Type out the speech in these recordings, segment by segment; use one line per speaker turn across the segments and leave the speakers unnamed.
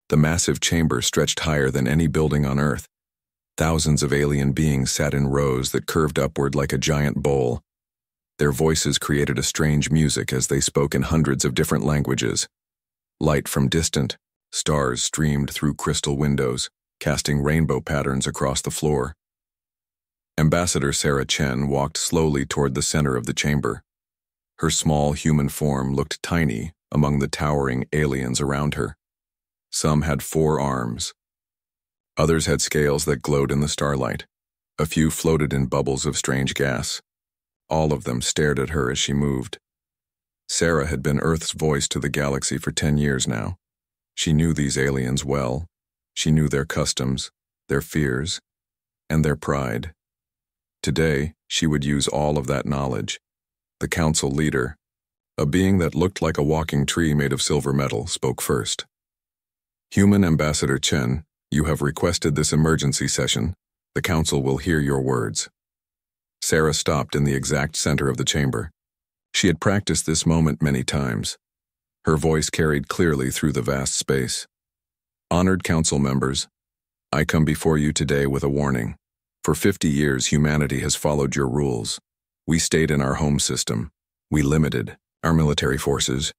The massive chamber stretched higher than any building on Earth. Thousands of alien beings sat in rows that curved upward like a giant bowl. Their voices created a strange music as they spoke in hundreds of different languages. Light from distant stars streamed through crystal windows, casting rainbow patterns across the floor. Ambassador Sarah Chen walked slowly toward the center of the chamber. Her small human form looked tiny among the towering aliens around her. Some had 4 arms. Others had scales that glowed in the starlight. A few floated in bubbles of strange gas. All of them stared at her as she moved. Sarah had been Earth's voice to the galaxy for 10 years now. She knew these aliens well. She knew their customs, their fears, and their pride. Today, she would use all of that knowledge. The council leader, a being that looked like a walking tree made of silver metal, spoke first. Human Ambassador Chen, you have requested this emergency session. The council will hear your words. Sarah stopped in the exact center of the chamber. She had practiced this moment many times. Her voice carried clearly through the vast space. Honored council members, I come before you today with a warning. For 50 years, humanity has followed your rules. We stayed in our home system. We limited our military forces.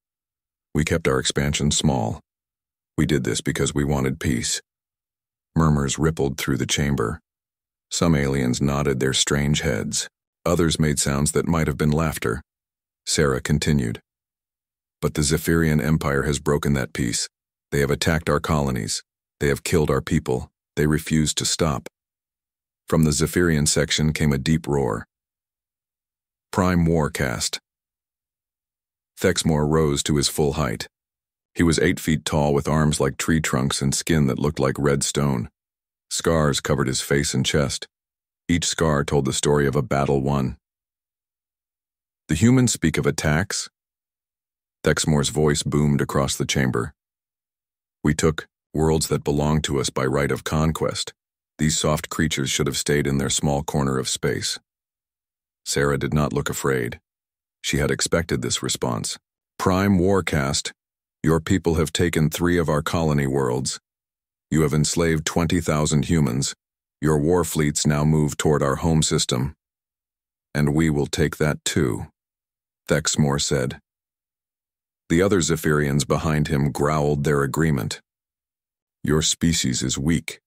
We kept our expansion small. We did this because we wanted peace. Murmurs rippled through the chamber. Some aliens nodded their strange heads. Others made sounds that might have been laughter. Sarah continued. But the Zephyrian Empire has broken that peace. They have attacked our colonies. They have killed our people. They refuse to stop. From the Zephyrian section came a deep roar. Prime Warcast. Thexmore rose to his full height. He was 8 feet tall with arms like tree trunks and skin that looked like red stone. Scars covered his face and chest. Each scar told the story of a battle won. The humans speak of attacks. Thexmore's voice boomed across the chamber. We took worlds that belonged to us by right of conquest. These soft creatures should have stayed in their small corner of space. Sarah did not look afraid. She had expected this response. Prime Warcast, your people have taken 3 of our colony worlds. You have enslaved 20,000 humans. Your war fleets now move toward our home system. And we will take that too, Thexmore said. The other Zephyrians behind him growled their agreement. Your species is weak.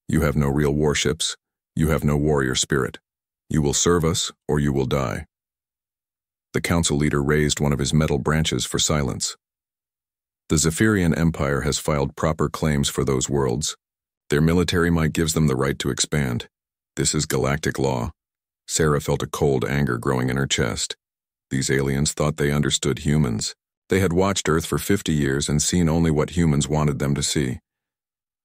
You have no real warships. You have no warrior spirit. You will serve us, or you will die. The council leader raised one of his metal branches for silence. The Zephyrian Empire has filed proper claims for those worlds. Their military might gives them the right to expand. This is galactic law. Sarah felt a cold anger growing in her chest. These aliens thought they understood humans. They had watched Earth for 50 years and seen only what humans wanted them to see.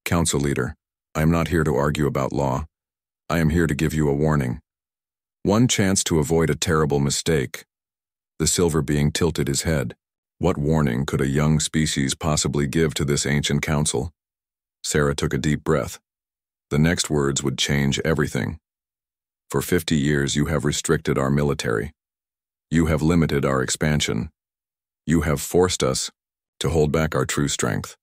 Council leader, I am not here to argue about law. I am here to give you a warning. One chance to avoid a terrible mistake. The silver being tilted his head. What warning could a young species possibly give to this ancient council? Sarah took a deep breath. The next words would change everything. For 50 years you have restricted our military. You have limited our expansion. You have forced us to hold back our true strength.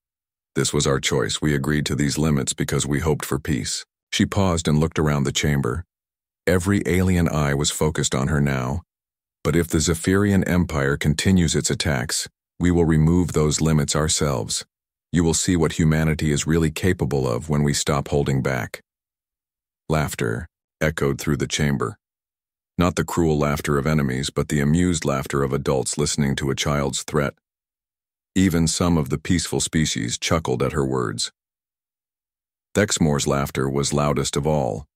This was our choice. We agreed to these limits because we hoped for peace. She paused and looked around the chamber. Every alien eye was focused on her now. But if the Zephyrian Empire continues its attacks, we will remove those limits ourselves. You will see what humanity is really capable of when we stop holding back. Laughter echoed through the chamber. Not the cruel laughter of enemies, but the amused laughter of adults listening to a child's threat. Even some of the peaceful species chuckled at her words. Thexmore's laughter was loudest of all.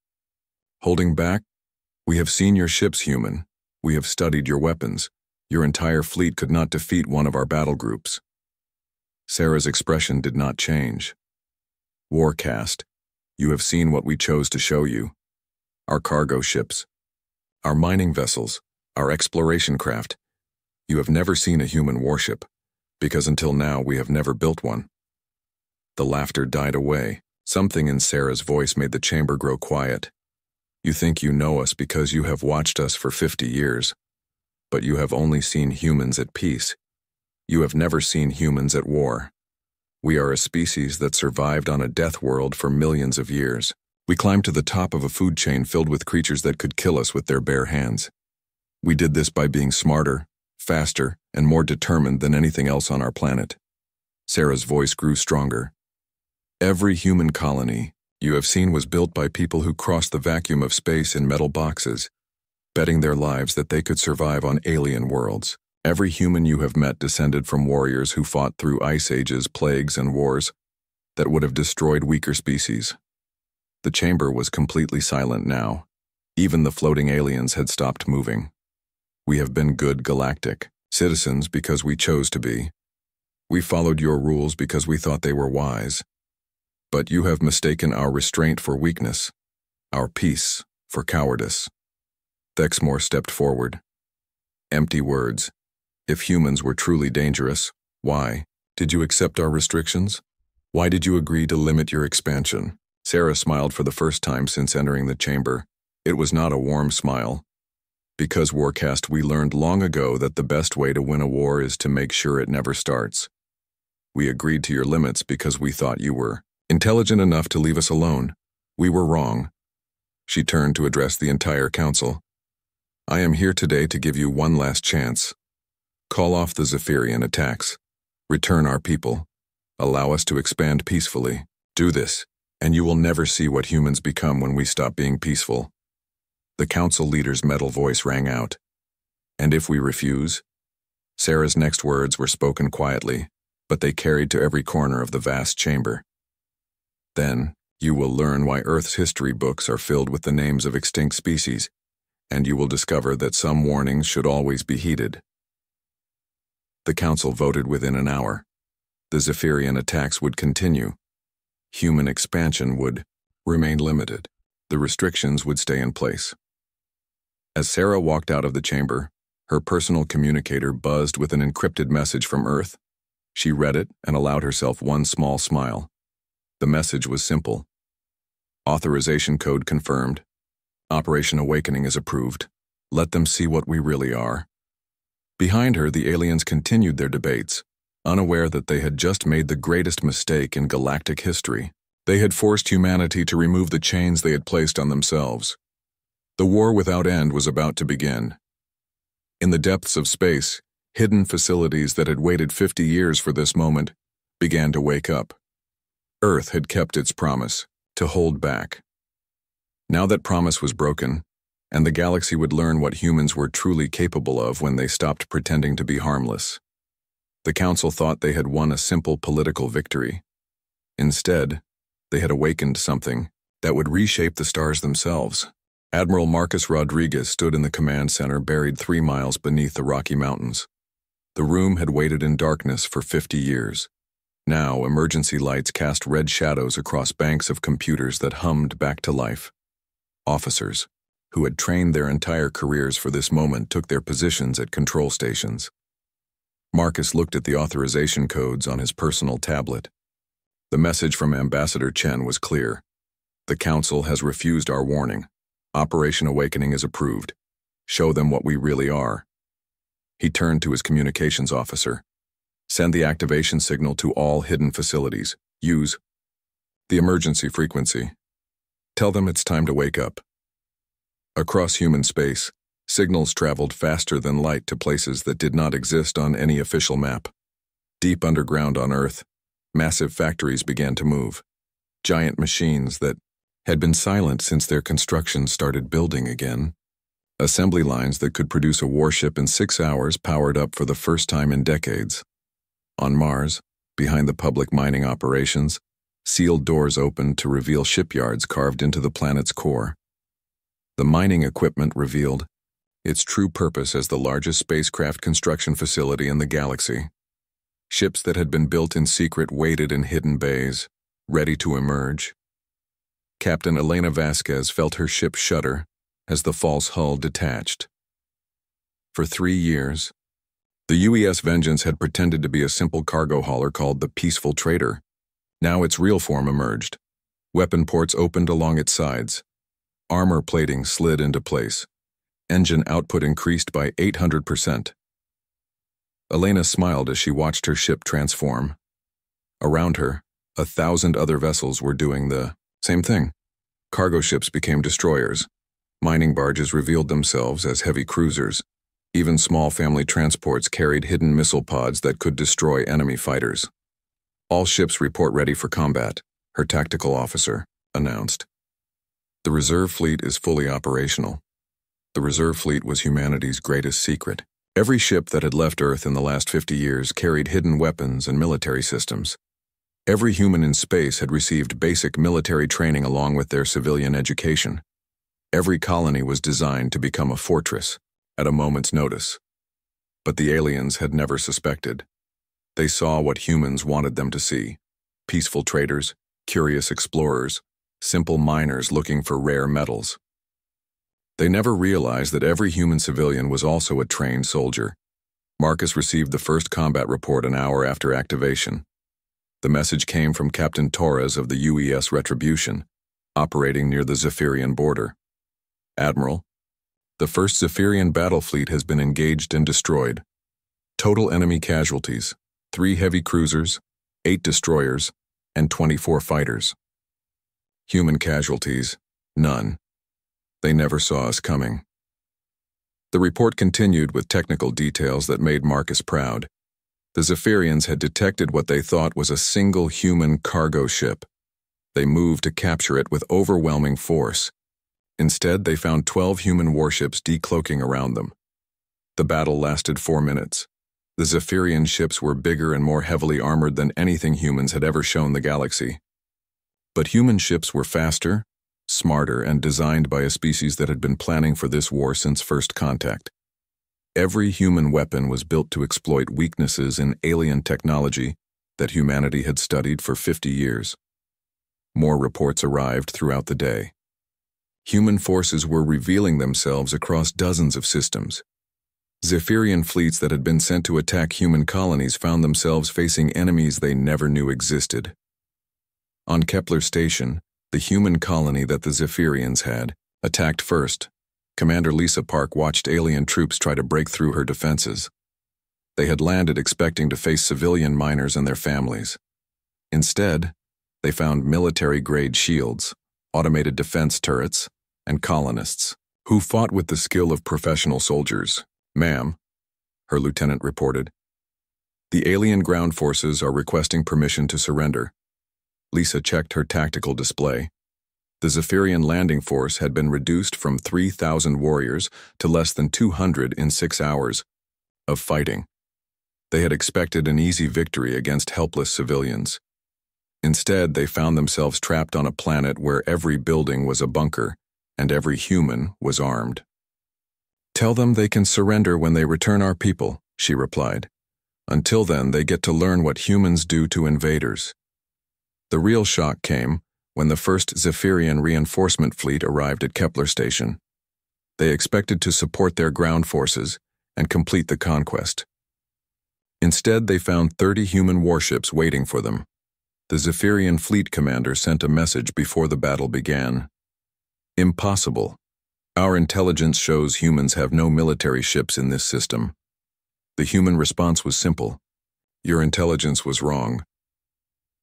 Holding back? We have seen your ships, human. We have studied your weapons. Your entire fleet could not defeat one of our battle groups. Sarah's expression did not change. Warcast, you have seen what we chose to show you. Our cargo ships, our mining vessels, our exploration craft. You have never seen a human warship, because until now we have never built one. The laughter died away. Something in Sarah's voice made the chamber grow quiet. You think you know us because you have watched us for 50 years, but you have only seen humans at peace. You have never seen humans at war. We are a species that survived on a death world for millions of years. We climbed to the top of a food chain filled with creatures that could kill us with their bare hands. We did this by being smarter, faster, and more determined than anything else on our planet. Sarah's voice grew stronger. Every human colony you have seen was built by people who crossed the vacuum of space in metal boxes, betting their lives that they could survive on alien worlds. Every human you have met descended from warriors who fought through ice ages, plagues, and wars that would have destroyed weaker species. The chamber was completely silent now. Even the floating aliens had stopped moving. We have been good galactic citizens because we chose to be. We followed your rules because we thought they were wise. But you have mistaken our restraint for weakness, our peace for cowardice. Thexmore stepped forward. Empty words. If humans were truly dangerous, why did you accept our restrictions? Why did you agree to limit your expansion? Sarah smiled for the first time since entering the chamber. It was not a warm smile. Because Warcast, we learned long ago that the best way to win a war is to make sure it never starts. We agreed to your limits because we thought you were intelligent enough to leave us alone. We were wrong. She turned to address the entire council. I am here today to give you one last chance. Call off the Zephyrian attacks. Return our people. Allow us to expand peacefully. Do this, and you will never see what humans become when we stop being peaceful. The council leader's metal voice rang out. And if we refuse? Sarah's next words were spoken quietly, but they carried to every corner of the vast chamber. Then, you will learn why Earth's history books are filled with the names of extinct species, and you will discover that some warnings should always be heeded. The council voted within an hour. The Zephyrian attacks would continue. Human expansion would remain limited. The restrictions would stay in place. As Sarah walked out of the chamber, her personal communicator buzzed with an encrypted message from Earth. She read it and allowed herself one small smile. The message was simple. Authorization code confirmed. Operation Awakening is approved. Let them see what we really are. Behind her, the aliens continued their debates, unaware that they had just made the greatest mistake in galactic history. They had forced humanity to remove the chains they had placed on themselves. The war without end was about to begin. In the depths of space, hidden facilities that had waited 50 years for this moment began to wake up. Earth had kept its promise to hold back. Now that promise was broken, and the galaxy would learn what humans were truly capable of when they stopped pretending to be harmless. The council thought they had won a simple political victory. Instead, they had awakened something that would reshape the stars themselves. Admiral Marcus Rodriguez stood in the command center buried 3 miles beneath the Rocky Mountains. The room had waited in darkness for 50 years. Now, emergency lights cast red shadows across banks of computers that hummed back to life. Officers, who had trained their entire careers for this moment, took their positions at control stations. Marcus looked at the authorization codes on his personal tablet. The message from Ambassador Chen was clear. The Council has refused our warning. Operation Awakening is approved. Show them what we really are. He turned to his communications officer. Send the activation signal to all hidden facilities. Use the emergency frequency. Tell them it's time to wake up. Across human space, signals traveled faster than light to places that did not exist on any official map. Deep underground on Earth, massive factories began to move. Giant machines that had been silent since their construction started building again. Assembly lines that could produce a warship in 6 hours powered up for the first time in decades. On Mars, behind the public mining operations, sealed doors opened to reveal shipyards carved into the planet's core. The mining equipment revealed its true purpose as the largest spacecraft construction facility in the galaxy. Ships that had been built in secret waited in hidden bays, ready to emerge. Captain Elena Vasquez felt her ship shudder as the false hull detached. For 3 years, the UES Vengeance had pretended to be a simple cargo hauler called the Peaceful Trader. Now its real form emerged. Weapon ports opened along its sides. Armor plating slid into place. Engine output increased by 800%. Elena smiled as she watched her ship transform. Around her, 1,000 other vessels were doing the same thing. Cargo ships became destroyers. Mining barges revealed themselves as heavy cruisers. Even small family transports carried hidden missile pods that could destroy enemy fighters. "All ships report ready for combat," her tactical officer announced. "The reserve fleet is fully operational." The reserve fleet was humanity's greatest secret. Every ship that had left Earth in the last 50 years carried hidden weapons and military systems. Every human in space had received basic military training along with their civilian education. Every colony was designed to become a fortress at a moment's notice. But the aliens had never suspected. They saw what humans wanted them to see: peaceful traders, curious explorers, simple miners looking for rare metals. They never realized that every human civilian was also a trained soldier. Marcus received the first combat report an hour after activation. The message came from Captain Torres of the UES Retribution, operating near the Zephyrian border. "Admiral, the first Zephyrian battle fleet has been engaged and destroyed. Total enemy casualties: 3 heavy cruisers, 8 destroyers, and 24 fighters. Human casualties: none. They never saw us coming." The report continued with technical details that made Marcus proud. The Zephyrians had detected what they thought was a single human cargo ship. They moved to capture it with overwhelming force. Instead, they found 12 human warships decloaking around them. The battle lasted 4 minutes. The Zephyrian ships were bigger and more heavily armored than anything humans had ever shown the galaxy. But human ships were faster, smarter, and designed by a species that had been planning for this war since first contact. Every human weapon was built to exploit weaknesses in alien technology that humanity had studied for 50 years. More reports arrived throughout the day. Human forces were revealing themselves across dozens of systems. Zephyrian fleets that had been sent to attack human colonies found themselves facing enemies they never knew existed. On Kepler Station, the human colony that the Zephyrians had attacked first. Commander Lisa Park watched alien troops try to break through her defenses. They had landed expecting to face civilian miners and their families. Instead, they found military-grade shields, automated defense turrets, and colonists who fought with the skill of professional soldiers. "Ma'am," her lieutenant reported, "the alien ground forces are requesting permission to surrender." Lisa checked her tactical display. The Zephyrian landing force had been reduced from 3,000 warriors to less than 200 in 6 hours of fighting. They had expected an easy victory against helpless civilians. Instead, they found themselves trapped on a planet where every building was a bunker and every human was armed. "Tell them they can surrender when they return our people," she replied. "Until then, they get to learn what humans do to invaders." The real shock came when the first Zephyrian reinforcement fleet arrived at Kepler Station. They expected to support their ground forces and complete the conquest. Instead, they found 30 human warships waiting for them. The Zephyrian fleet commander sent a message before the battle began. "Impossible. Our intelligence shows humans have no military ships in this system." The human response was simple: "Your intelligence was wrong."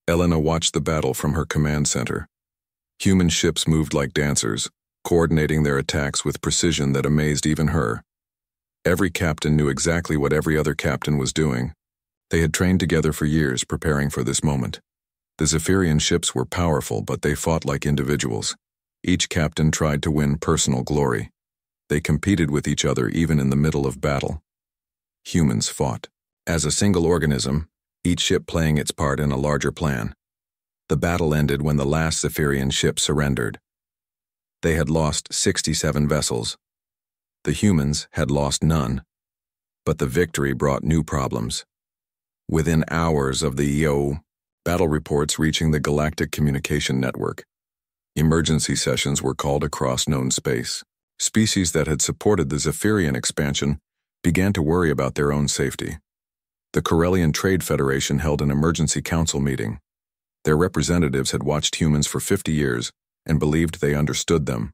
Elena watched the battle from her command center. Human ships moved like dancers, coordinating their attacks with precision that amazed even her. Every captain knew exactly what every other captain was doing. They had trained together for years, preparing for this moment. The Zephyrian ships were powerful, but they fought like individuals. Each captain tried to win personal glory. They competed with each other even in the middle of battle. Humans fought as a single organism, each ship playing its part in a larger plan. The battle ended when the last Zephyrian ship surrendered. They had lost 67 vessels. The humans had lost none. But the victory brought new problems. Within hours of the battle reports reaching the Galactic Communication Network, emergency sessions were called across known space. Species that had supported the Zephyrian expansion began to worry about their own safety. The Corellian Trade Federation held an emergency council meeting. Their representatives had watched humans for 50 years and believed they understood them.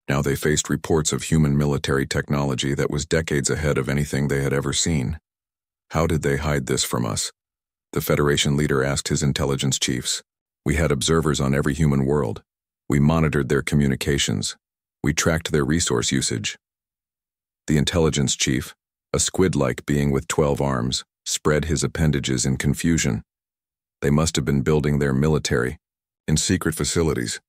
Now they faced reports of human military technology that was decades ahead of anything they had ever seen. How did they hide this from us? The Federation leader asked his intelligence chiefs. We had observers on every human world. We monitored their communications. We tracked their resource usage. The intelligence chief, a squid-like being with 12 arms, spread his appendages in confusion. They must have been building their military in secret facilities,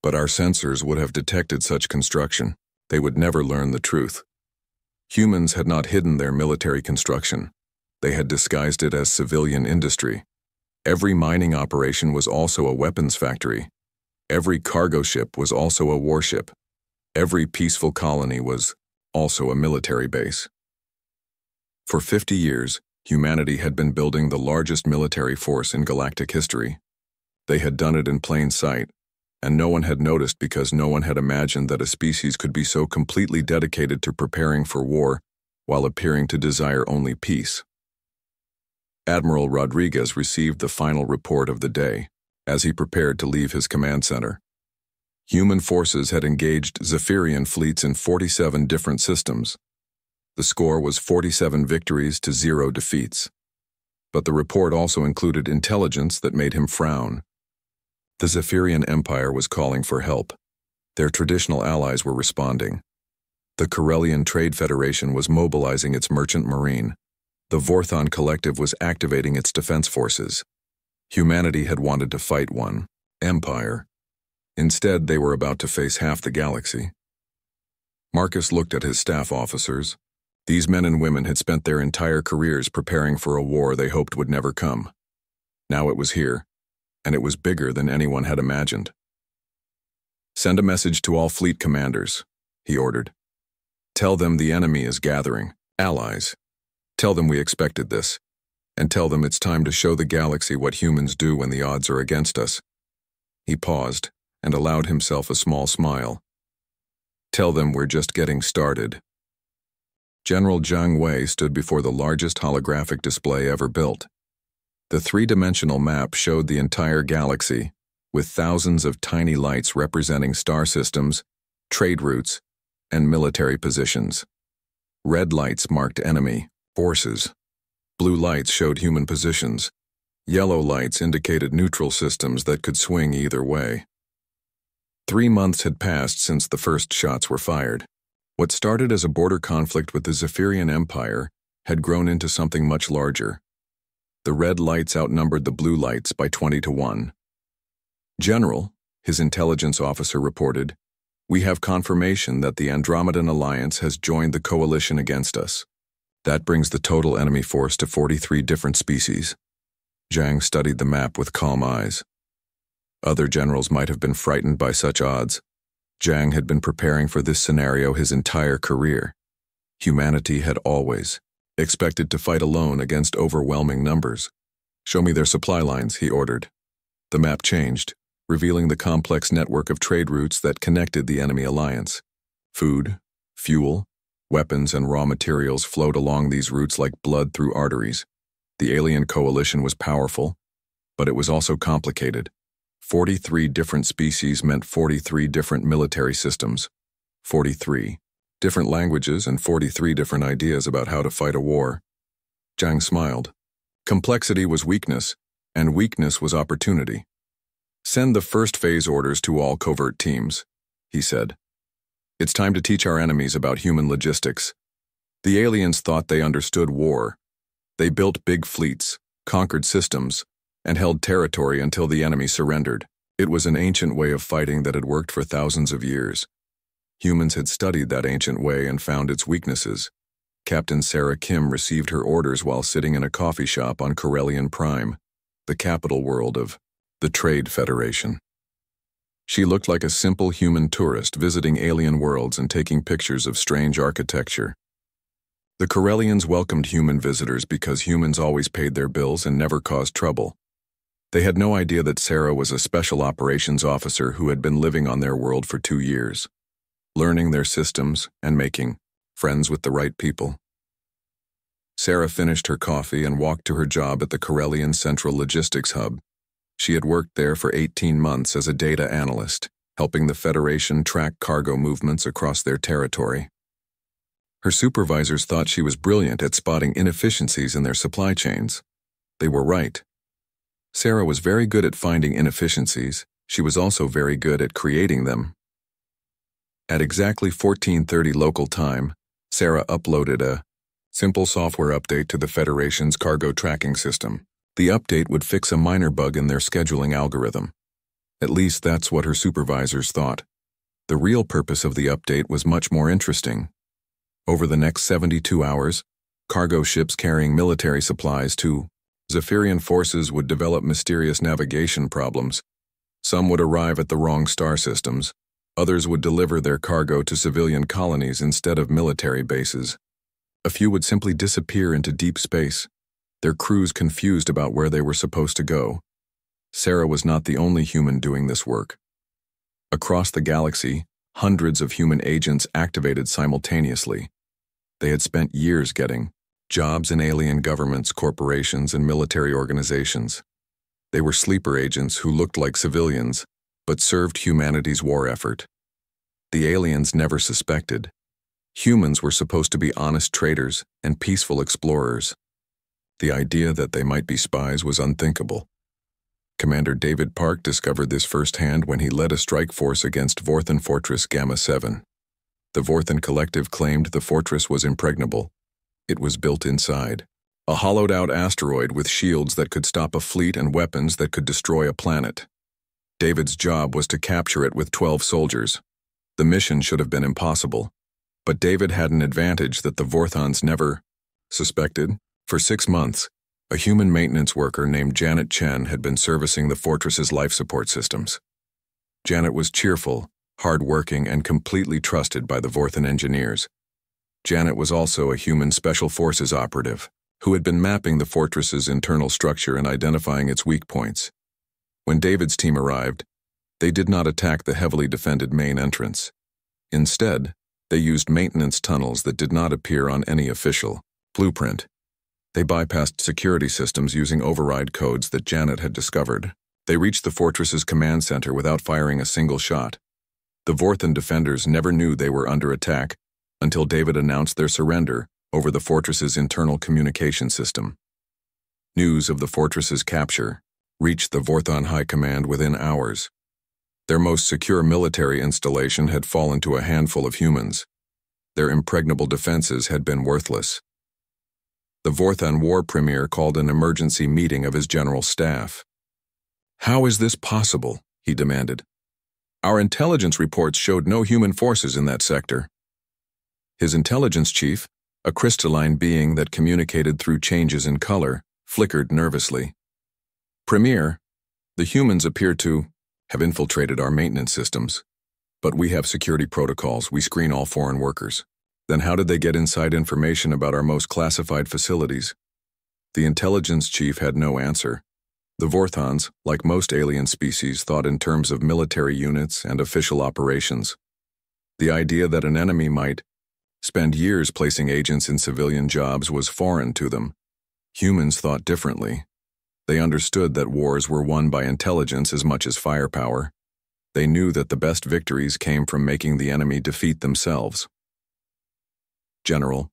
but our sensors would have detected such construction. They would never learn the truth. Humans had not hidden their military construction. They had disguised it as civilian industry. Every mining operation was also a weapons factory. Every cargo ship was also a warship. Every peaceful colony was also a military base. For 50 years, humanity had been building the largest military force in galactic history. They had done it in plain sight, and no one had noticed because no one had imagined that a species could be so completely dedicated to preparing for war while appearing to desire only peace. Admiral Rodriguez received the final report of the day as he prepared to leave his command center. Human forces had engaged Zephyrian fleets in 47 different systems. The score was 47 victories to 0 defeats. But the report also included intelligence that made him frown. The Zephyrian Empire was calling for help. Their traditional allies were responding. The Corellian Trade Federation was mobilizing its merchant marine. The Vorthon Collective was activating its defense forces. Humanity had wanted to fight one empire. Instead, they were about to face half the galaxy. Marcus looked at his staff officers. These men and women had spent their entire careers preparing for a war they hoped would never come. Now it was here, and it was bigger than anyone had imagined. Send a message to all fleet commanders, he ordered. Tell them the enemy is gathering, allies. Tell them we expected this, and tell them it's time to show the galaxy what humans do when the odds are against us. He paused and allowed himself a small smile. Tell them we're just getting started. General Zhang Wei stood before the largest holographic display ever built. The three-dimensional map showed the entire galaxy, with thousands of tiny lights representing star systems, trade routes, and military positions. Red lights marked enemy forces. Blue lights showed human positions. Yellow lights indicated neutral systems that could swing either way. 3 months had passed since the first shots were fired. What started as a border conflict with the Zephyrian Empire had grown into something much larger. The red lights outnumbered the blue lights by 20 to 1. General, his intelligence officer reported, we have confirmation that the Andromedan Alliance has joined the coalition against us. That brings the total enemy force to 43 different species. Zhang studied the map with calm eyes. Other generals might have been frightened by such odds. Zhang had been preparing for this scenario his entire career. Humanity had always expected to fight alone against overwhelming numbers. Show me their supply lines, he ordered. The map changed, revealing the complex network of trade routes that connected the enemy alliance. Food, fuel, weapons, and raw materials flowed along these routes like blood through arteries. The alien coalition was powerful, but it was also complicated. 43 different species meant 43 different military systems. 43 different languages and 43 different ideas about how to fight a war. Zhang smiled. Complexity was weakness, and weakness was opportunity. Send the first phase orders to all covert teams, he said. It's time to teach our enemies about human logistics. The aliens thought they understood war. They built big fleets, conquered systems, and held territory until the enemy surrendered. It was an ancient way of fighting that had worked for thousands of years. Humans had studied that ancient way and found its weaknesses. Captain Sarah Kim received her orders while sitting in a coffee shop on Corellian Prime, the capital world of the Trade Federation. She looked like a simple human tourist visiting alien worlds and taking pictures of strange architecture. The Corellians welcomed human visitors because humans always paid their bills and never caused trouble. They had no idea that Sarah was a special operations officer who had been living on their world for 2 years, learning their systems and making friends with the right people. Sarah finished her coffee and walked to her job at the Corellian Central Logistics Hub. She had worked there for 18 months as a data analyst, helping the Federation track cargo movements across their territory. Her supervisors thought she was brilliant at spotting inefficiencies in their supply chains. They were right. Sarah was very good at finding inefficiencies. She was also very good at creating them. At exactly 14:30 local time, Sarah uploaded a simple software update to the Federation's cargo tracking system. The update would fix a minor bug in their scheduling algorithm. At least that's what her supervisors thought. The real purpose of the update was much more interesting. Over the next 72 hours, cargo ships carrying military supplies to Zephyrian forces would develop mysterious navigation problems. Some would arrive at the wrong star systems. Others would deliver their cargo to civilian colonies instead of military bases. A few would simply disappear into deep space, their crews confused about where they were supposed to go. Sarah was not the only human doing this work. Across the galaxy, hundreds of human agents activated simultaneously. They had spent years getting jobs in alien governments, corporations, and military organizations. They were sleeper agents who looked like civilians, but served humanity's war effort. The aliens never suspected. Humans were supposed to be honest traders and peaceful explorers. The idea that they might be spies was unthinkable. Commander David Park discovered this firsthand when he led a strike force against Vorthan Fortress Gamma 7. The Vorthan Collective claimed the fortress was impregnable. It was built inside a hollowed-out asteroid with shields that could stop a fleet and weapons that could destroy a planet. David's job was to capture it with 12 soldiers. The mission should have been impossible, but David had an advantage that the Vorthans never suspected. For 6 months, a human maintenance worker named Janet Chen had been servicing the fortress's life support systems. Janet was cheerful, hard-working, and completely trusted by the Vorthan engineers. Janet was also a human special forces operative who had been mapping the fortress's internal structure and identifying its weak points. When David's team arrived, they did not attack the heavily defended main entrance. Instead, they used maintenance tunnels that did not appear on any official blueprint. They bypassed security systems using override codes that Janet had discovered. They reached the fortress's command center without firing a single shot. The Vorthan defenders never knew they were under attack until David announced their surrender over the fortress's internal communication system. News of the fortress's capture reached the Vorthan High Command within hours. Their most secure military installation had fallen to a handful of humans. Their impregnable defenses had been worthless. The Vorthan War Premier called an emergency meeting of his general staff. "How is this possible?" he demanded. "Our intelligence reports showed no human forces in that sector." His intelligence chief, a crystalline being that communicated through changes in color, flickered nervously. "Premier, the humans appear to have infiltrated our maintenance systems, but we have security protocols. We screen all foreign workers. Then how did they get inside information about our most classified facilities?" The intelligence chief had no answer. The Vorthans, like most alien species, thought in terms of military units and official operations. The idea that an enemy might spend years placing agents in civilian jobs was foreign to them. Humans thought differently. They understood that wars were won by intelligence as much as firepower. They knew that the best victories came from making the enemy defeat themselves. General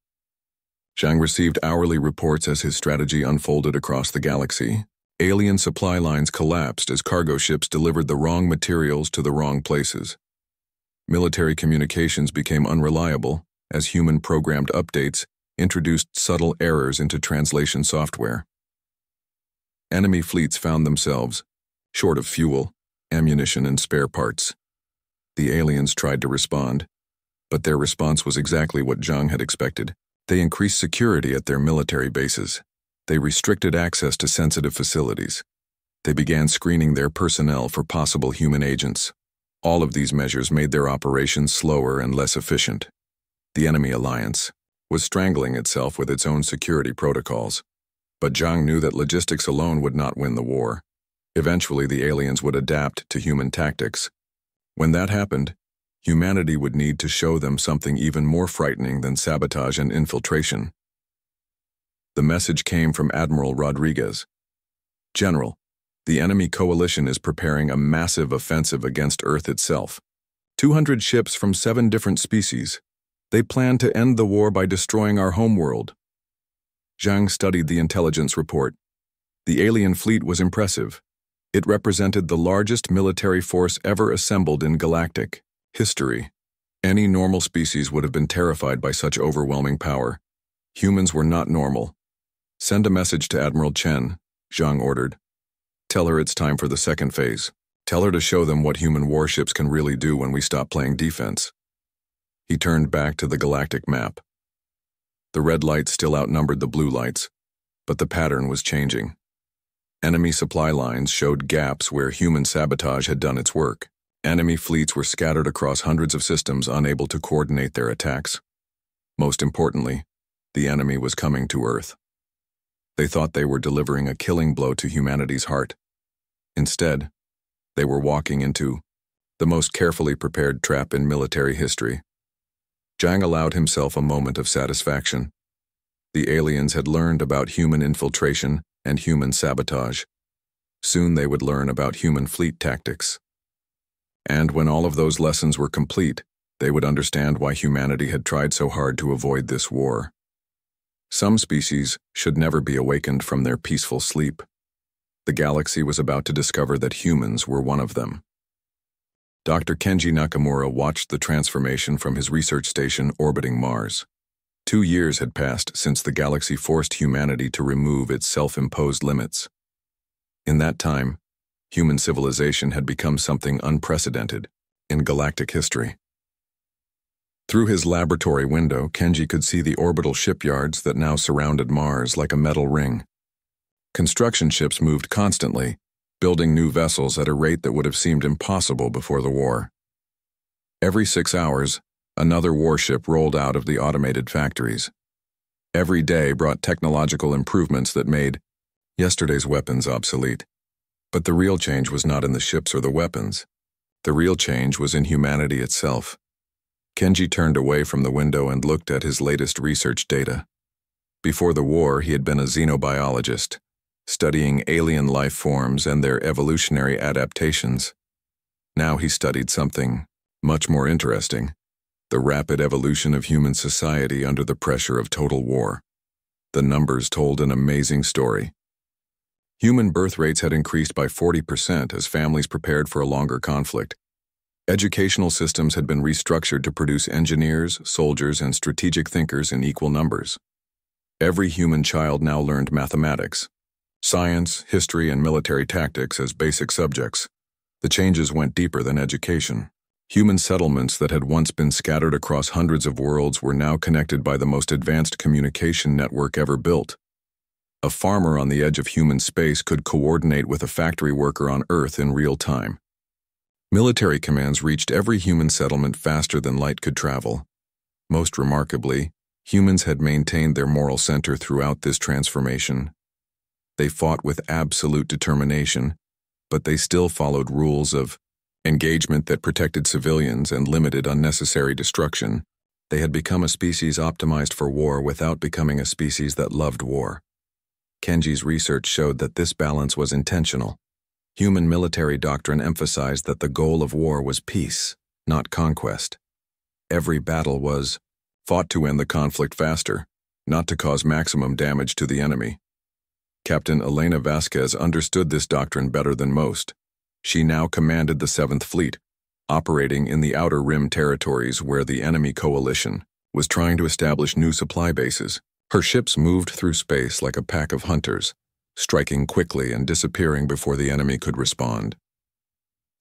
Zhang received hourly reports as his strategy unfolded across the galaxy. Alien supply lines collapsed as cargo ships delivered the wrong materials to the wrong places. Military communications became unreliable as human-programmed updates introduced subtle errors into translation software. Enemy fleets found themselves short of fuel, ammunition, and spare parts. The aliens tried to respond, but their response was exactly what Zhang had expected. They increased security at their military bases. They restricted access to sensitive facilities. They began screening their personnel for possible human agents. All of these measures made their operations slower and less efficient. The enemy alliance was strangling itself with its own security protocols. But Zhang knew that logistics alone would not win the war. Eventually, the aliens would adapt to human tactics. When that happened, humanity would need to show them something even more frightening than sabotage and infiltration. The message came from Admiral Rodriguez. "General, the enemy coalition is preparing a massive offensive against Earth itself. 200 ships from 7 different species. They plan to end the war by destroying our homeworld." Zhang studied the intelligence report. The alien fleet was impressive. It represented the largest military force ever assembled in galactic history. Any normal species would have been terrified by such overwhelming power. Humans were not normal. "Send a message to Admiral Chen," Zhang ordered. "Tell her it's time for the second phase. Tell her to show them what human warships can really do when we stop playing defense." He turned back to the galactic map. The red lights still outnumbered the blue lights, but the pattern was changing. Enemy supply lines showed gaps where human sabotage had done its work. Enemy fleets were scattered across hundreds of systems, unable to coordinate their attacks. Most importantly, the enemy was coming to Earth. They thought they were delivering a killing blow to humanity's heart. Instead, they were walking into the most carefully prepared trap in military history. Zhang allowed himself a moment of satisfaction. The aliens had learned about human infiltration and human sabotage. Soon they would learn about human fleet tactics. And when all of those lessons were complete, they would understand why humanity had tried so hard to avoid this war. Some species should never be awakened from their peaceful sleep. The galaxy was about to discover that humans were one of them. Dr. Kenji Nakamura watched the transformation from his research station orbiting Mars. 2 years had passed since the galaxy forced humanity to remove its self-imposed limits. In that time, human civilization had become something unprecedented in galactic history. Through his laboratory window, Kenji could see the orbital shipyards that now surrounded Mars like a metal ring. Construction ships moved constantly, building new vessels at a rate that would have seemed impossible before the war. Every 6 hours, another warship rolled out of the automated factories. Every day brought technological improvements that made yesterday's weapons obsolete. But the real change was not in the ships or the weapons. The real change was in humanity itself. Kenji turned away from the window and looked at his latest research data. Before the war, he had been a xenobiologist, studying alien life forms and their evolutionary adaptations. Now he studied something much more interesting: the rapid evolution of human society under the pressure of total war. The numbers told an amazing story. Human birth rates had increased by 40% as families prepared for a longer conflict. Educational systems had been restructured to produce engineers, soldiers, and strategic thinkers in equal numbers. Every human child now learned mathematics, science, history, and military tactics as basic subjects. The changes went deeper than education. Human settlements that had once been scattered across hundreds of worlds were now connected by the most advanced communication network ever built. A farmer on the edge of human space could coordinate with a factory worker on Earth in real time. Military commands reached every human settlement faster than light could travel. Most remarkably, humans had maintained their moral center throughout this transformation. They fought with absolute determination, but they still followed rules of engagement that protected civilians and limited unnecessary destruction. They had become a species optimized for war without becoming a species that loved war. Kenji's research showed that this balance was intentional. Human military doctrine emphasized that the goal of war was peace, not conquest. Every battle was fought to end the conflict faster, not to cause maximum damage to the enemy. Captain Elena Vasquez understood this doctrine better than most. She now commanded the 7th Fleet, operating in the Outer Rim territories where the enemy coalition was trying to establish new supply bases. Her ships moved through space like a pack of hunters, striking quickly and disappearing before the enemy could respond.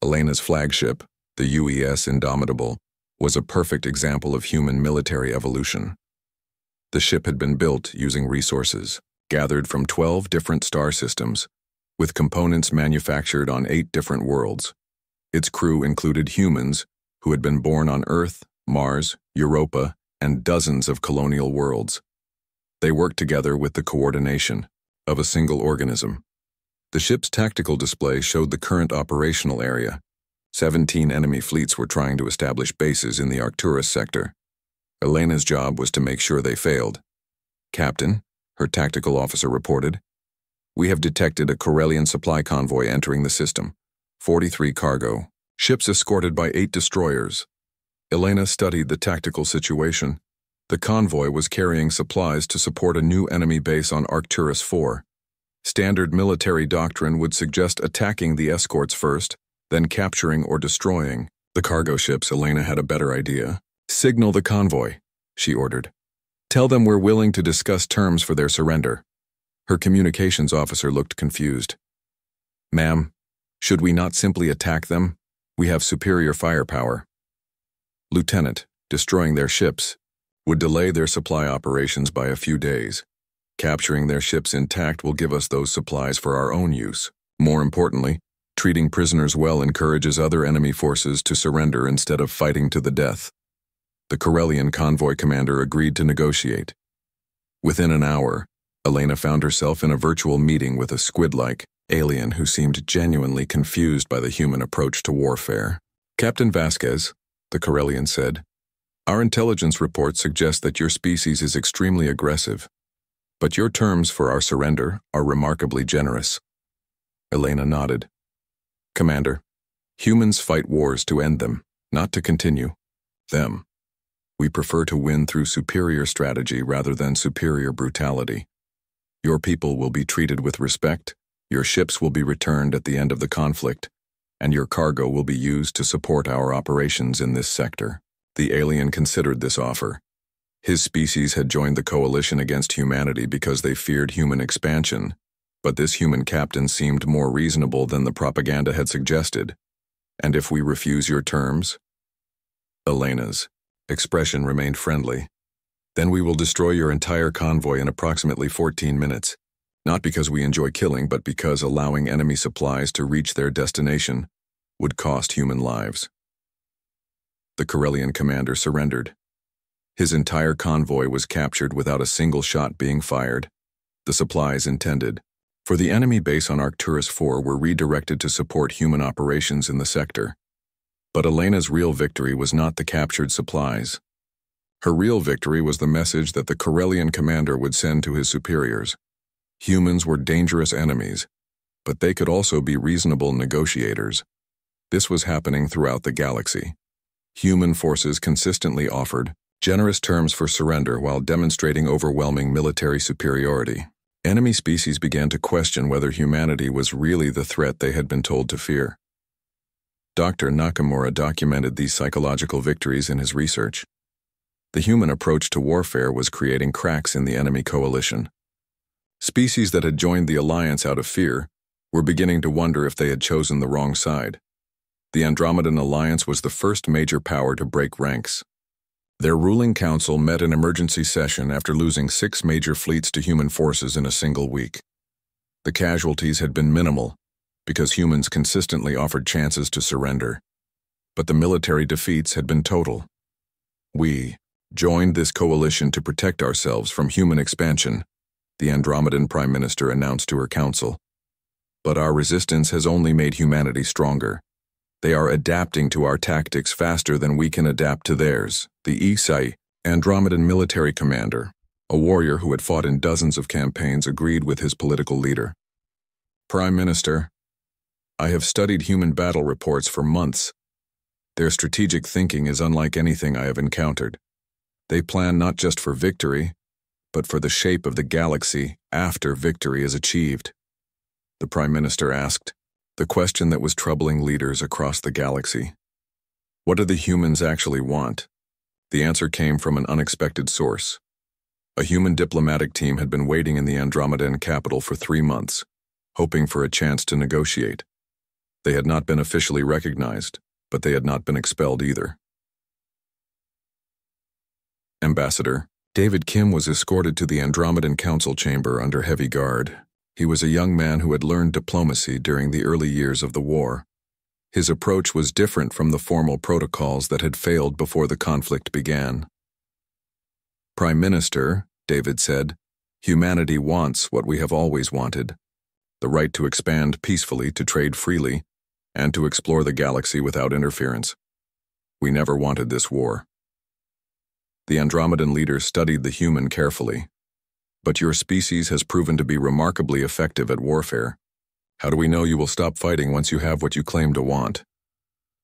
Elena's flagship, the UES Indomitable, was a perfect example of human military evolution. The ship had been built using resources gathered from 12 different star systems, with components manufactured on 8 different worlds. Its crew included humans who had been born on Earth, Mars, Europa, and dozens of colonial worlds. They worked together with the coordination of a single organism. The ship's tactical display showed the current operational area. 17 enemy fleets were trying to establish bases in the Arcturus sector. Elena's job was to make sure they failed. "Captain," her tactical officer reported, "we have detected a Corellian supply convoy entering the system. 43 cargo. Ships escorted by 8 destroyers." Elena studied the tactical situation. The convoy was carrying supplies to support a new enemy base on Arcturus 4. Standard military doctrine would suggest attacking the escorts first, then capturing or destroying the cargo ships. Elena had a better idea. Signal the convoy, she ordered. Tell them we're willing to discuss terms for their surrender. Her communications officer looked confused. Ma'am, should we not simply attack them? We have superior firepower. Lieutenant, destroying their ships would delay their supply operations by a few days. Capturing their ships intact will give us those supplies for our own use. More importantly, treating prisoners well encourages other enemy forces to surrender instead of fighting to the death. The Corellian convoy commander agreed to negotiate. Within an hour, Elena found herself in a virtual meeting with a squid-like alien who seemed genuinely confused by the human approach to warfare. Captain Vasquez, the Corellian said, our intelligence reports suggest that your species is extremely aggressive, but your terms for our surrender are remarkably generous. Elena nodded. Commander, humans fight wars to end them, not to continue them. We prefer to win through superior strategy rather than superior brutality. Your people will be treated with respect, your ships will be returned at the end of the conflict, and your cargo will be used to support our operations in this sector. The alien considered this offer. His species had joined the coalition against humanity because they feared human expansion, but this human captain seemed more reasonable than the propaganda had suggested. And if we refuse your terms? Elena's expression remained friendly. Then we will destroy your entire convoy in approximately 14 minutes, not because we enjoy killing, but because allowing enemy supplies to reach their destination would cost human lives. The Corellian commander surrendered. His entire convoy was captured without a single shot being fired. The supplies intended for the enemy base on Arcturus IV were redirected to support human operations in the sector. But Elena's real victory was not the captured supplies. Her real victory was the message that the Corellian commander would send to his superiors. Humans were dangerous enemies, but they could also be reasonable negotiators. This was happening throughout the galaxy. Human forces consistently offered generous terms for surrender while demonstrating overwhelming military superiority. Enemy species began to question whether humanity was really the threat they had been told to fear. Dr. Nakamura documented these psychological victories in his research. The human approach to warfare was creating cracks in the enemy coalition. Species that had joined the alliance out of fear were beginning to wonder if they had chosen the wrong side. The Andromedan alliance was the first major power to break ranks. Their ruling council met in emergency session after losing 6 major fleets to human forces in a single week. The casualties had been minimal because humans consistently offered chances to surrender. But the military defeats had been total. We joined this coalition to protect ourselves from human expansion, the Andromedan Prime Minister announced to her council. But our resistance has only made humanity stronger. They are adapting to our tactics faster than we can adapt to theirs, the HFY Andromedan military commander, a warrior who had fought in dozens of campaigns, agreed with his political leader. Prime Minister, I have studied human battle reports for months. Their strategic thinking is unlike anything I have encountered. They plan not just for victory, but for the shape of the galaxy after victory is achieved. The Prime Minister asked, the question that was troubling leaders across the galaxy. What do the humans actually want? The answer came from an unexpected source. A human diplomatic team had been waiting in the Andromedan capital for 3 months, hoping for a chance to negotiate. They had not been officially recognized, but they had not been expelled either. Ambassador David Kim was escorted to the Andromedan Council chamber under heavy guard. He was a young man who had learned diplomacy during the early years of the war. His approach was different from the formal protocols that had failed before the conflict began. Prime Minister, David said, humanity wants what we have always wanted: the right to expand peacefully, to trade freely, and to explore the galaxy without interference. We never wanted this war. The Andromedan leader studied the human carefully. But your species has proven to be remarkably effective at warfare. How do we know you will stop fighting once you have what you claim to want?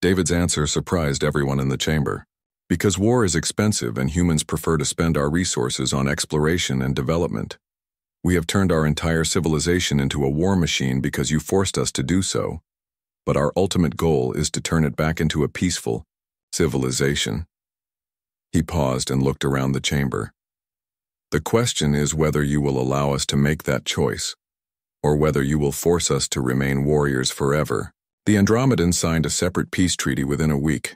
David's answer surprised everyone in the chamber. Because war is expensive and humans prefer to spend our resources on exploration and development. We have turned our entire civilization into a war machine because you forced us to do so, but our ultimate goal is to turn it back into a peaceful civilization." He paused and looked around the chamber. "The question is whether you will allow us to make that choice, or whether you will force us to remain warriors forever." The Andromedans signed a separate peace treaty within a week.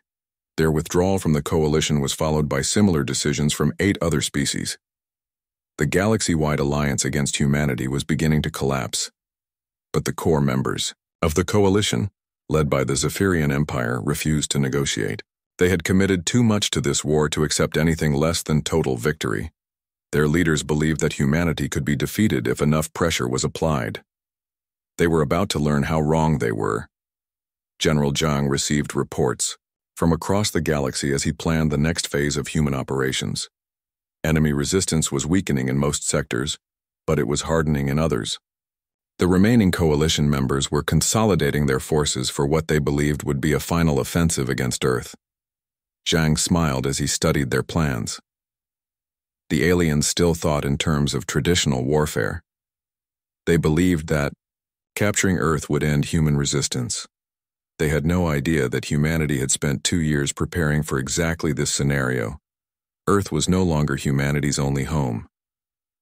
Their withdrawal from the coalition was followed by similar decisions from 8 other species. The galaxy-wide alliance against humanity was beginning to collapse, but the core members of the coalition, led by the Zephyrian Empire, refused to negotiate. They had committed too much to this war to accept anything less than total victory. Their leaders believed that humanity could be defeated if enough pressure was applied. They were about to learn how wrong they were. General Zhang received reports from across the galaxy as he planned the next phase of human operations. Enemy resistance was weakening in most sectors, but it was hardening in others. The remaining coalition members were consolidating their forces for what they believed would be a final offensive against Earth. Zhang smiled as he studied their plans. The aliens still thought in terms of traditional warfare. They believed that capturing Earth would end human resistance. They had no idea that humanity had spent 2 years preparing for exactly this scenario. Earth was no longer humanity's only home.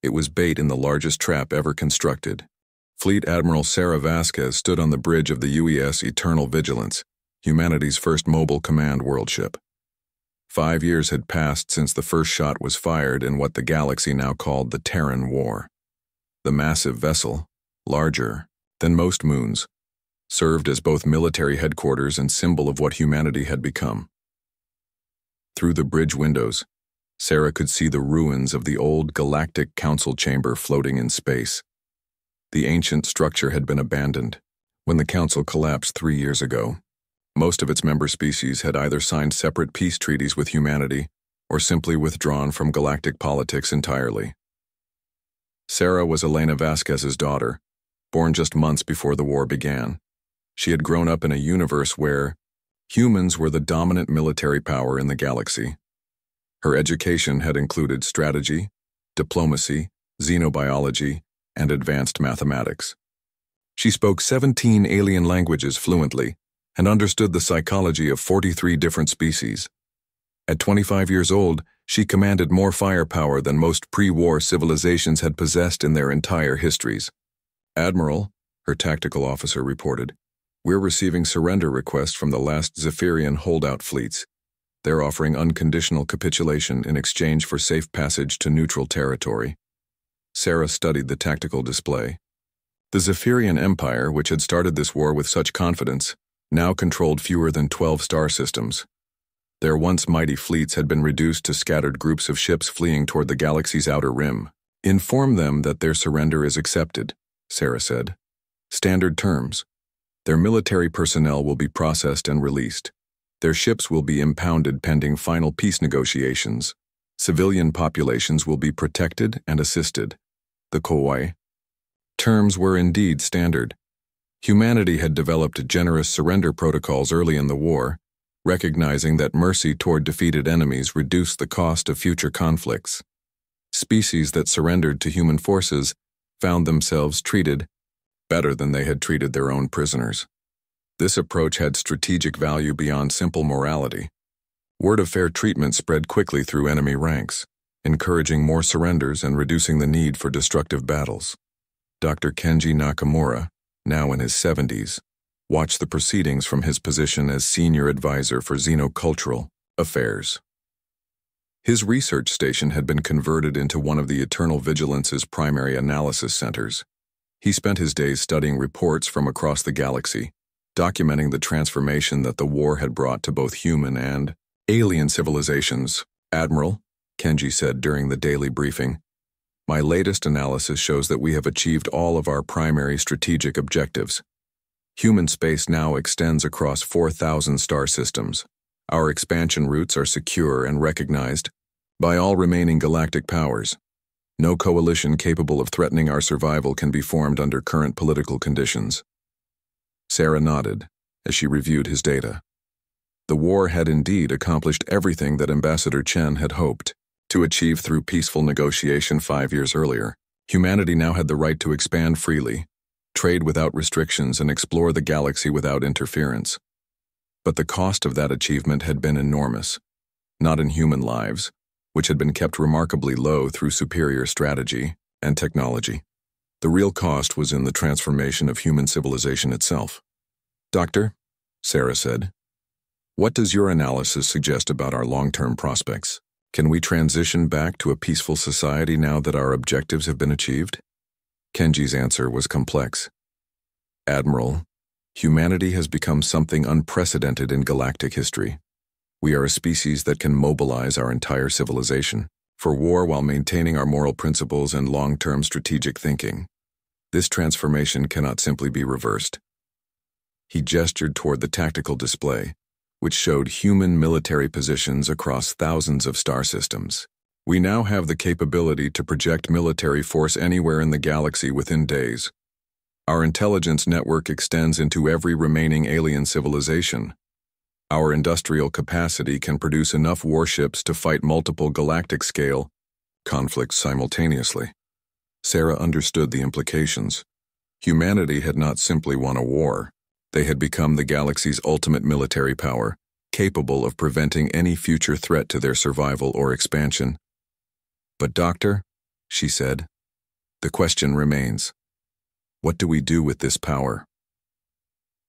It was bait in the largest trap ever constructed. Fleet Admiral Sarah Vasquez stood on the bridge of the UES Eternal Vigilance, humanity's first mobile command worldship. 5 years had passed since the first shot was fired in what the galaxy now called the Terran War. The massive vessel, larger than most moons, served as both military headquarters and symbol of what humanity had become. Through the bridge windows, Sarah could see the ruins of the old Galactic Council chamber floating in space. The ancient structure had been abandoned when the Council collapsed 3 years ago. Most of its member species had either signed separate peace treaties with humanity or simply withdrawn from galactic politics entirely. Sarah was Elena Vasquez's daughter, born just months before the war began. She had grown up in a universe where humans were the dominant military power in the galaxy. Her education had included strategy, diplomacy, xenobiology, and advanced mathematics. She spoke 17 alien languages fluently and understood the psychology of 43 different species. At 25 years old, she commanded more firepower than most pre-war civilizations had possessed in their entire histories. "Admiral," her tactical officer reported, "we're receiving surrender requests from the last Zephyrian holdout fleets. They're offering unconditional capitulation in exchange for safe passage to neutral territory." Sarah studied the tactical display. The Zephyrian Empire, which had started this war with such confidence, now controlled fewer than 12 star systems. Their once mighty fleets had been reduced to scattered groups of ships fleeing toward the galaxy's outer rim. "Inform them that their surrender is accepted," Sarah said. "Standard terms. Their military personnel will be processed and released. Their ships will be impounded pending final peace negotiations. Civilian populations will be protected and assisted." The Kowai terms were indeed standard. Humanity had developed generous surrender protocols early in the war, recognizing that mercy toward defeated enemies reduced the cost of future conflicts. Species that surrendered to human forces found themselves treated better than they had treated their own prisoners. This approach had strategic value beyond simple morality. Word of fair treatment spread quickly through enemy ranks, encouraging more surrenders and reducing the need for destructive battles. Dr. Kenji Nakamura, now in his 70s, watched the proceedings from his position as senior advisor for xenocultural affairs. His research station had been converted into one of the Eternal Vigilance's primary analysis centers. He spent his days studying reports from across the galaxy, documenting the transformation that the war had brought to both human and alien civilizations. "Admiral," Kenji said during the daily briefing, "my latest analysis shows that we have achieved all of our primary strategic objectives. Human space now extends across 4,000 star systems. Our expansion routes are secure and recognized by all remaining galactic powers. No coalition capable of threatening our survival can be formed under current political conditions." Sarah nodded as she reviewed his data. The war had indeed accomplished everything that Ambassador Chen had hoped to achieve through peaceful negotiation 5 years earlier. Humanity now had the right to expand freely, trade without restrictions, and explore the galaxy without interference. But the cost of that achievement had been enormous, not in human lives, which had been kept remarkably low through superior strategy and technology. The real cost was in the transformation of human civilization itself. "Doctor," Sarah said, "what does your analysis suggest about our long-term prospects? Can we transition back to a peaceful society now that our objectives have been achieved?" Kenji's answer was complex. "Admiral, humanity has become something unprecedented in galactic history. We are a species that can mobilize our entire civilization for war while maintaining our moral principles and long-term strategic thinking. This transformation cannot simply be reversed." He gestured toward the tactical display, which showed human military positions across thousands of star systems. "We now have the capability to project military force anywhere in the galaxy within days. Our intelligence network extends into every remaining alien civilization. Our industrial capacity can produce enough warships to fight multiple galactic-scale conflicts simultaneously." Sarah understood the implications. Humanity had not simply won a war. They had become the galaxy's ultimate military power, capable of preventing any future threat to their survival or expansion. "But Doctor," she said, "the question remains. What do we do with this power?"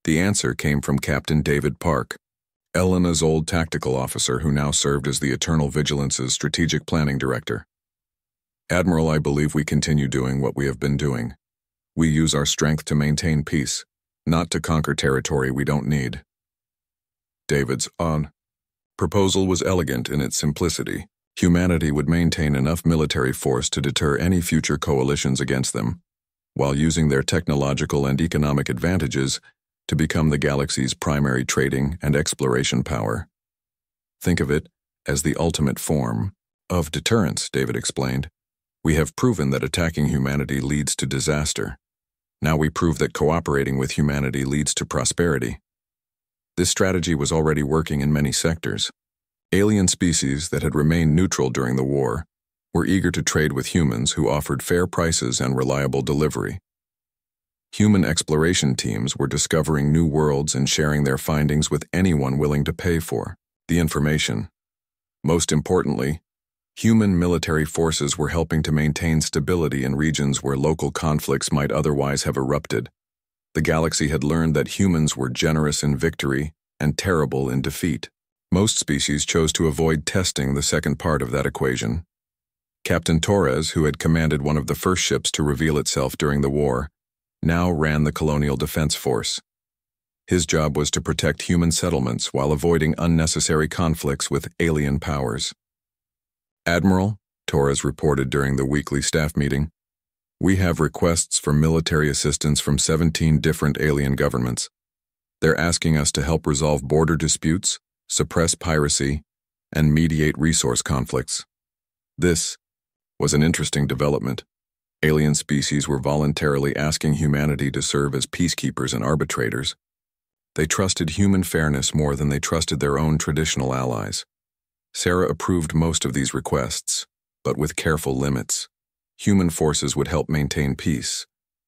The answer came from Captain David Park, Elena's old tactical officer who now served as the Eternal Vigilance's strategic planning director. "Admiral, I believe we continue doing what we have been doing. We use our strength to maintain peace, not to conquer territory we don't need." David's proposal was elegant in its simplicity. Humanity would maintain enough military force to deter any future coalitions against them, while using their technological and economic advantages to become the galaxy's primary trading and exploration power. "Think of it as the ultimate form of deterrence," David explained. "We have proven that attacking humanity leads to disaster. Now we prove that cooperating with humanity leads to prosperity." This strategy was already working in many sectors. Alien species that had remained neutral during the war were eager to trade with humans who offered fair prices and reliable delivery. Human exploration teams were discovering new worlds and sharing their findings with anyone willing to pay for the information. Most importantly, human military forces were helping to maintain stability in regions where local conflicts might otherwise have erupted. The galaxy had learned that humans were generous in victory and terrible in defeat. Most species chose to avoid testing the second part of that equation. Captain Torres, who had commanded one of the first ships to reveal itself during the war, now ran the Colonial Defense Force. His job was to protect human settlements while avoiding unnecessary conflicts with alien powers. "Admiral," Torres reported during the weekly staff meeting, "we have requests for military assistance from 17 different alien governments. They're asking us to help resolve border disputes, suppress piracy, and mediate resource conflicts." This was an interesting development. Alien species were voluntarily asking humanity to serve as peacekeepers and arbitrators. They trusted human fairness more than they trusted their own traditional allies. Sarah approved most of these requests, but with careful limits. Human forces would help maintain peace,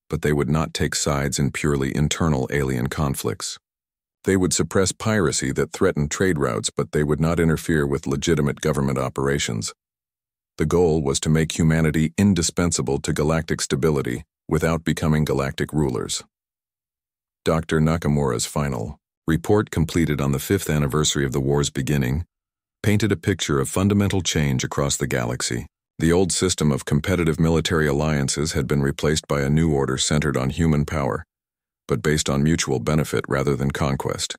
but they would not take sides in purely internal alien conflicts. They would suppress piracy that threatened trade routes, but they would not interfere with legitimate government operations. The goal was to make humanity indispensable to galactic stability without becoming galactic rulers. Dr. Nakamura's final report, completed on the 5th anniversary of the war's beginning, painted a picture of fundamental change across the galaxy. The old system of competitive military alliances had been replaced by a new order centered on human power, but based on mutual benefit rather than conquest.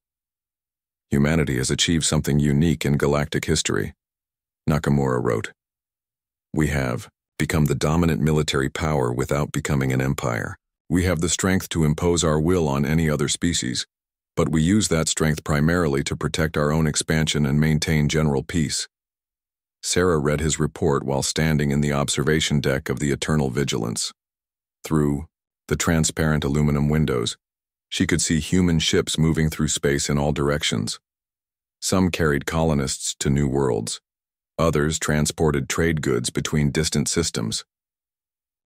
"Humanity has achieved something unique in galactic history," Nakamura wrote. "We have become the dominant military power without becoming an empire. We have the strength to impose our will on any other species, but we use that strength primarily to protect our own expansion and maintain general peace." Sarah read his report while standing in the observation deck of the Eternal Vigilance. Through the transparent aluminum windows, she could see human ships moving through space in all directions. Some carried colonists to new worlds. Others transported trade goods between distant systems.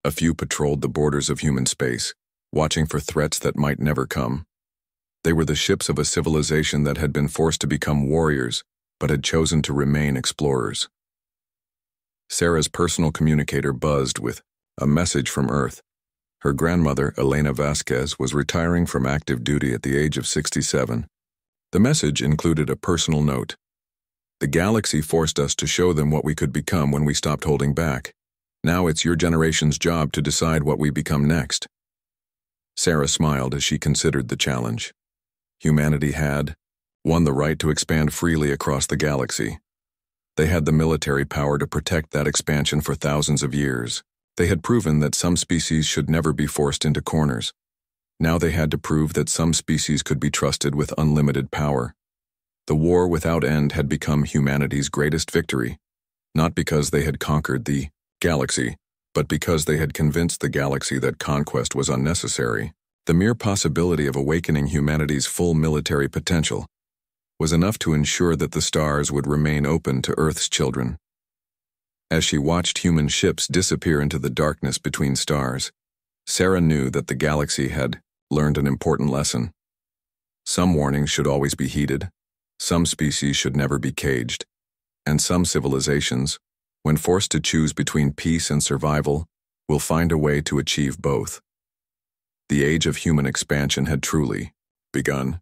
A few patrolled the borders of human space, watching for threats that might never come. They were the ships of a civilization that had been forced to become warriors, but had chosen to remain explorers. Sarah's personal communicator buzzed with a message from Earth. Her grandmother, Elena Vasquez, was retiring from active duty at the age of 67. The message included a personal note. The galaxy forced us to show them what we could become when we stopped holding back. Now it's your generation's job to decide what we become next. Sarah smiled as she considered the challenge. Humanity had won the right to expand freely across the galaxy. They had the military power to protect that expansion for thousands of years. They had proven that some species should never be forced into corners. Now they had to prove that some species could be trusted with unlimited power. The war without end had become humanity's greatest victory, not because they had conquered the galaxy, but because they had convinced the galaxy that conquest was unnecessary. The mere possibility of awakening humanity's full military potential was enough to ensure that the stars would remain open to Earth's children. As she watched human ships disappear into the darkness between stars, Sarah knew that the galaxy had learned an important lesson. Some warnings should always be heeded, some species should never be caged, and some civilizations, when forced to choose between peace and survival, will find a way to achieve both. The age of human expansion had truly begun.